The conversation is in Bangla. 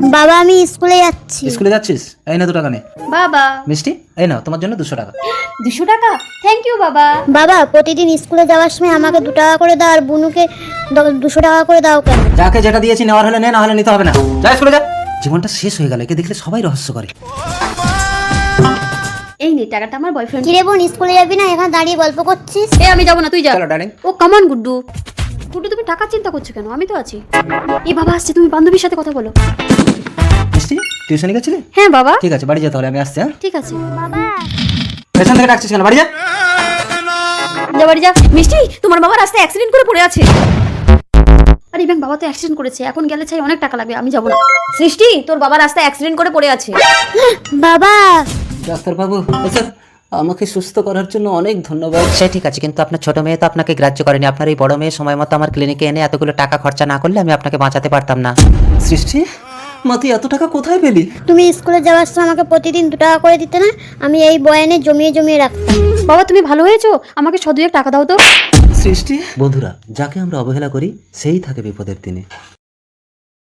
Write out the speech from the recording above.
বাবা আমি স্কুলে যাচ্ছি। স্কুলে যাচ্ছিস? এই না 2 টাকা নে। বাবা মিষ্টি এই নাও তোমার জন্য 200 টাকা। 200 টাকা? থ্যাংক ইউ বাবা। বাবা প্রতিদিন স্কুলে যাওয়ার সময় আমাকে 2 টাকা করে দাও আর বুনুকে 200 টাকা করে দাও কেন? যাকে যেটা দিয়েছি নেওয়ার হলে নে, না হলে নিতে হবে না। যা স্কুলে যা। জীবনটা শেষ হয়ে গেল, একে দেখলে সবাই রহস্য করে। এই নে টাকাটা আমার বয়ফ্রেন্ড। কিরে বোন স্কুলে যাবি না, এখানে দাঁড়িয়ে গল্প করছিস? আমি যাব না, তুই যা। চলো ডার্লিং। ও কাম অন গুড্ডু। গুড্ডু তুমি টাকা চিন্তা করছো কেন? আমি তো আছি। এই বাবা আসছে, তুমি বান্ধবীর সাথে কথা বলো। মিষ্টি টিউশনে গেছিলি? হ্যাঁ বাবা। ঠিক আছে বাড়ি যেতে হলে আমি আসছি। হ্যাঁ ঠিক আছে বাবা পেছন থেকে ডাকছিস কেন? বাড়ি যা। যা বাড়ি যা। মিষ্টি তোমার বাবা রাস্তায় অ্যাক্সিডেন্ট করে পড়ে আছে। আরে ইভেন বাবা তো অ্যাক্সিডেন্ট করেছে, এখন গেলে চাই অনেক টাকা লাগবে, আমি যাবো না। সৃষ্টি তোর বাবা রাস্তায় অ্যাক্সিডেন্ট করে পড়ে আছে। বাবা ডাক্তারবাবু স্যার আমাকে সুস্থ করার জন্য অনেক ধন্যবাদ। সে ঠিক আছে, কিন্তু আপনার ছোট মেয়ে তো আপনাকে গ্রাহ্য করেনি। আপনার এই বড় মেয়ে সময় মতো আমার ক্লিনিকে এনে এতগুলো টাকা খরচা না করলে আমি আপনাকে বাঁচাতে পারতাম না। সৃষ্টি মা তুই এত টাকা কোথায় পেলি? তুমি স্কুলে যাওয়ার সময় আমাকে প্রতিদিন 2 টাকা করে দিতে না, আমি এই বয়ানে জমিয়ে জমিয়ে রাখতাম। বাবা তুমি ভালো হয়েছো, আমাকে 100-2 টাকা দাও তো। সৃষ্টি বন্ধুরা, যাকে আমরা অবহেলা করি সেই থাকে বিপদের দিনে।